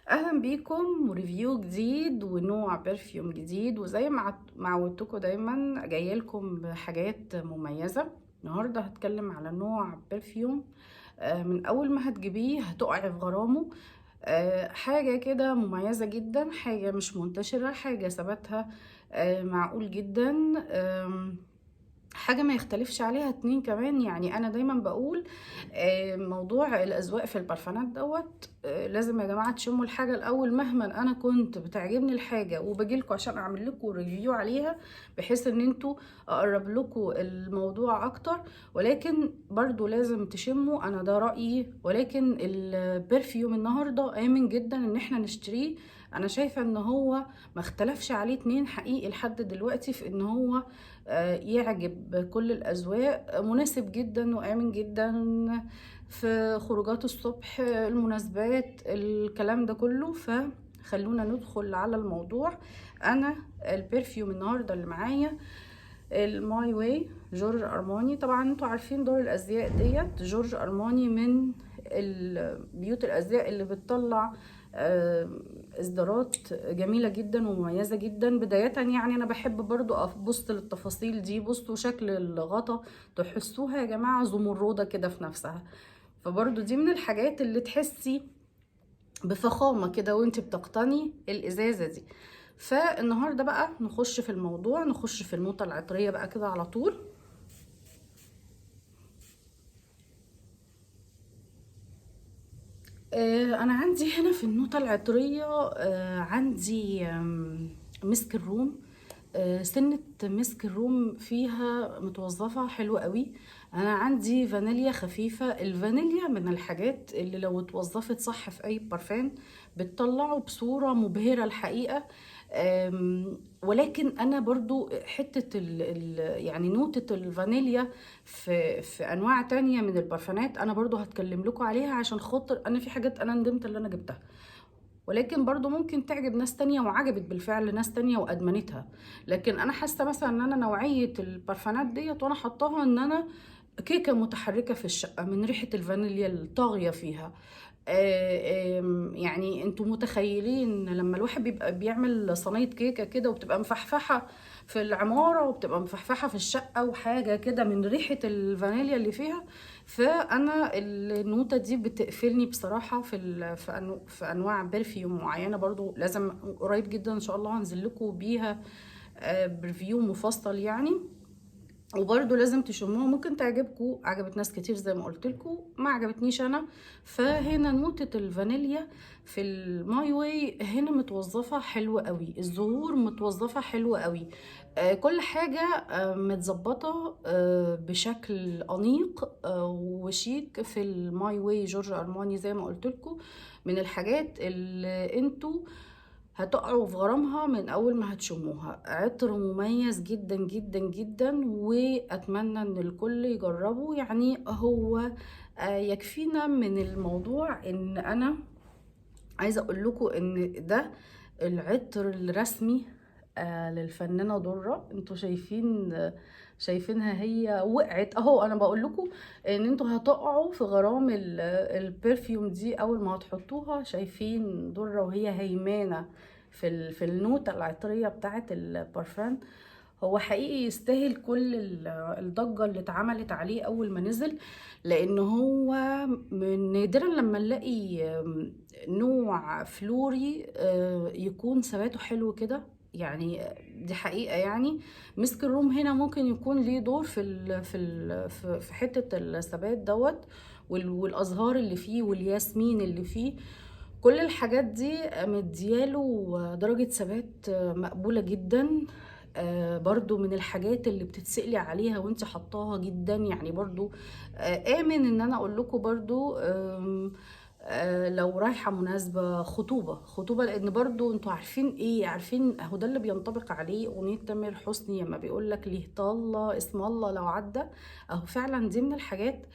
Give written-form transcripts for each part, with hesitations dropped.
اهلا بيكم وريفيو جديد ونوع برفيوم جديد، وزي ما عودتكم دايما جايه لكم بحاجات مميزه. النهارده هتكلم على نوع برفيوم من اول ما هتجيبيه هتقعي في غرامه. حاجه كده مميزه جدا، حاجه مش منتشره، حاجه ثباتها معقول جدا. حاجة ما يختلفش عليها اتنين كمان. يعني انا دايما بقول موضوع الاذواق في البرفانات دوت، لازم يا جماعة تشموا الحاجة الاول. مهما انا كنت بتعجبني الحاجة وبجيلكوا عشان اعمل لكم ريفيو عليها بحيث ان انتوا اقرب لكم الموضوع اكتر، ولكن برضو لازم تشموا. انا ده رأيي. ولكن البرفيوم النهاردة امن جدا ان احنا نشتريه. انا شايفة ان هو ما اختلفش عليه اتنين حقيقي لحد دلوقتي في ان هو يعجب كل الأذواق، مناسب جدا وآمن جدا في خروجات الصبح، المناسبات، الكلام ده كله. فخلونا ندخل على الموضوع. أنا البرفيوم النهاردة اللي معايا الماي واي جورج أرماني. طبعا انتوا عارفين دور الأزياء ديت. جورج أرماني من البيوت الأزياء اللي بتطلع اصدارات جميلة جدا ومميزة جدا. بداية يعني انا بحب برضو ابص للتفاصيل دي. بصوا شكل الغطا، تحسوها يا جماعة زمردة كده في نفسها. فبرضو دي من الحاجات اللي تحسي بفخامة كده وانت بتقتني الازازة دي. فالنهاردة بقى نخش في الموضوع، نخش في النوتة العطرية بقى كده على طول. انا عندي هنا في النوتة العطرية عندي مسك الروم. سنة مسك الروم فيها متوظفة حلوة قوي. انا عندي فانيليا خفيفة. الفانيليا من الحاجات اللي لو اتوظفت صح في اي برفان بتطلعه بصورة مبهرة الحقيقة. ولكن انا برضو حتة ال يعني نوتة الفانيليا في انواع تانية من البرفانات انا برضو هتكلم لكم عليها، عشان خاطر انا في حاجات انا ندمت اللي انا جبتها. ولكن برضو ممكن تعجب ناس تانية، وعجبت بالفعل ناس تانية وادمنتها. لكن انا حاسة مثلا ان انا نوعية البرفانات ديت وانا حطاها ان انا كيكة متحركة في الشقة من ريحة الفانيليا الطاغية فيها. يعني انتوا متخيلين لما الواحد بيبقى بيعمل صينية كيكة كده وبتبقى مفحفحة في العمارة وبتبقى مفحفحة في الشقة وحاجة كده من ريحة الفانيليا اللي فيها. فأنا النوتة دي بتقفلني بصراحة في أنواع برفيوم معينة. برضو لازم قريب جدا إن شاء الله هنزل لكم بيها برفيوم مفصل يعني. وبرده لازم تشموها، ممكن تعجبكم، عجبت ناس كتير زي ما قلت لكم، ما عجبتنيش انا. فهنا نوتة الفانيليا في الماي واي هنا متوظفة حلوة قوي، الزهور متوظفة حلوة قوي. كل حاجة متظبطة بشكل أنيق وشيك في الماي واي جورج أرماني زي ما قلت لكم. من الحاجات اللي انتوا هتقعوا في غرامها من اول ما هتشموها. عطر مميز جدا جدا جدا، واتمنى ان الكل يجربه. يعني هو يكفينا من الموضوع ان انا عايزه اقول لكم ان ده العطر الرسمي للفنانه ضره. انتوا شايفين شايفينها هي وقعت اهو. انا بقول لكم ان انتوا هتقعوا في غرام البرفيوم دي اول ما هتحطوها. شايفين ضره وهي هيمانه في النوتة العطرية بتاعة البرفان. هو حقيقي يستاهل كل الضجة اللي اتعملت عليه أول ما نزل، لأن هو من نادرا لما نلاقي نوع فلوري يكون ثباته حلو كده. يعني دي حقيقة يعني. مسك الروم هنا ممكن يكون ليه دور في حتة الثبات دوت، والأزهار اللي فيه والياسمين اللي فيه. كل الحاجات دي مدياله درجة ثبات مقبولة جدا. برضو من الحاجات اللي بتتسألي عليها وانت حطاها جدا. يعني برضو آمن ان انا اقول لكم برضو لو رايحة مناسبة خطوبة، لان برضو انتوا عارفين ايه، عارفين اهو ده اللي بينطبق عليه اغنية تامر حسني لما بيقول لك ليه طالة اسم الله لو عدى. اهو فعلا دي من الحاجات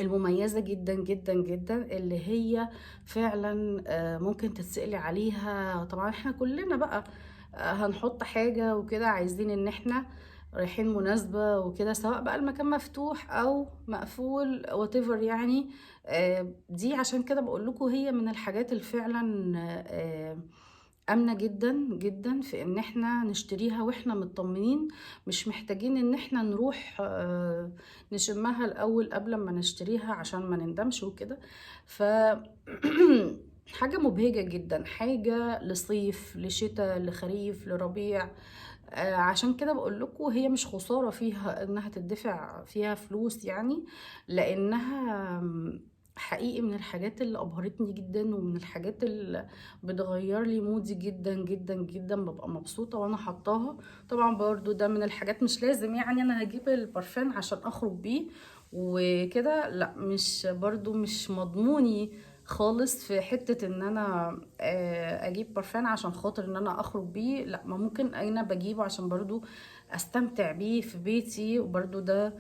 المميزة جدا جدا جدا اللي هي فعلا ممكن تتسألي عليها. طبعا احنا كلنا بقى هنحط حاجة وكده عايزين ان احنا رايحين مناسبة وكده، سواء بقى المكان مفتوح او مقفول whatever يعني. دي عشان كده بقول لكم هي من الحاجات اللي فعلا آمنة جدا جدا في ان احنا نشتريها واحنا مطمنين، مش محتاجين ان احنا نروح نشمها الاول قبل ما نشتريها عشان ما نندمش وكده. ف حاجة مبهجة جدا، حاجة لصيف لشتاء لخريف لربيع. عشان كده بقول لكم هي مش خسارة فيها انها تدفع فيها فلوس يعني، لانها حقيقي من الحاجات اللي ابهرتني جدا، ومن الحاجات اللي بتغير لي مودي جدا جدا جدا، ببقى مبسوطة وانا حطاها. طبعا برضو ده من الحاجات، مش لازم يعني انا هجيب البرفان عشان اخرج بيه وكده، لا مش برضو مش مضموني خالص في حتة ان انا اجيب برفان عشان خاطر ان انا اخرج بيه، لا ما ممكن انا بجيبه عشان برضو استمتع بيه في بيتي. وبرضو ده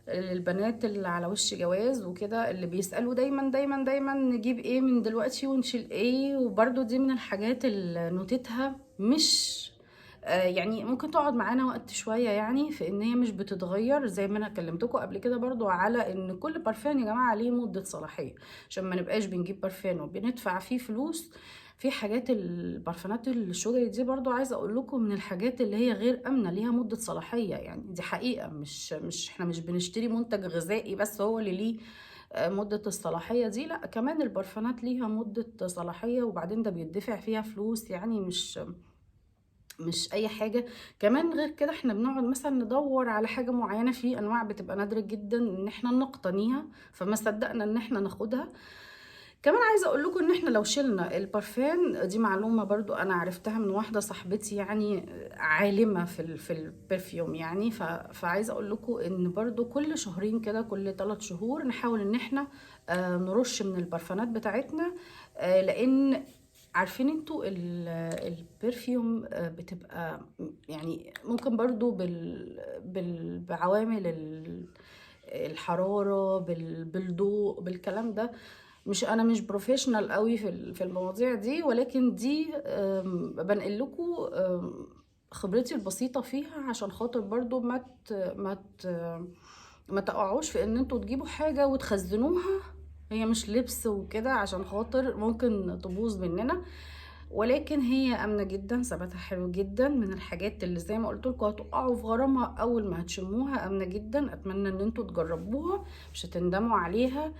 البنات اللي على وش جواز وكده اللي بيسألوا دايما دايما دايما نجيب ايه من دلوقتي ونشيل ايه، وبرضو دي من الحاجات اللي نوتتها مش يعني ممكن تقعد معانا وقت شوية يعني، في ان هي مش بتتغير زي ما انا كلمتكم قبل كده برضو على ان كل برفان يا جماعة ليه مدة صلاحية، عشان ما نبقاش بنجيب برفان وبندفع فيه فلوس. في حاجات البرفانات الشوجري دي برضو عايزة اقول لكم من الحاجات اللي هي غير امنة، ليها مدة صلاحية يعني، دي حقيقة، مش احنا مش بنشتري منتج غذائي بس هو اللي ليه مدة الصلاحية دي، لا كمان البرفانات ليها مدة صلاحية، وبعدين ده بيدفع فيها فلوس يعني، مش اي حاجة. كمان غير كده احنا بنقعد مثلا ندور على حاجة معينة، في انواع بتبقى نادرة جدا ان احنا نقتنيها، فما صدقنا ان احنا ناخدها. كمان عايزه اقول لكم ان احنا لو شلنا البارفان، دي معلومه برضو انا عرفتها من واحده صاحبتي يعني عالمه في البرفيوم يعني. فعايزه اقول لكم ان برضو كل شهرين كده، كل 3 شهور نحاول ان احنا نرش من البرفانات بتاعتنا. لان عارفين انتوا البرفيوم بتبقى يعني ممكن برضو بعوامل الحرارة، بالضوء، بالكلام ده. مش انا مش بروفيشنال قوي في المواضيع دي، ولكن دي بنقل لكم خبرتي البسيطة فيها، عشان خاطر برضو ما تقعوش في ان انتوا تجيبوا حاجة وتخزنوها، هي مش لبس وكده، عشان خاطر ممكن تبوظ مننا. ولكن هي آمنة جدا، ثباتها حلو جدا، من الحاجات اللي زي ما قلت لكم هتقعوا في غرامها اول ما هتشموها، آمنة جدا. اتمنى ان انتوا تجربوها، مش هتندموا عليها.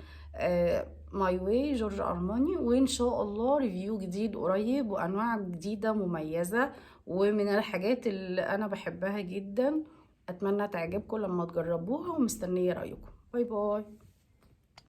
ماي واي جورج ارماني، وان شاء الله ريفيو جديد قريب وانواع جديدة مميزة، ومن الحاجات اللي انا بحبها جدا. اتمنى تعجبكم لما تجربوها، ومستنية رأيكم. باي باي.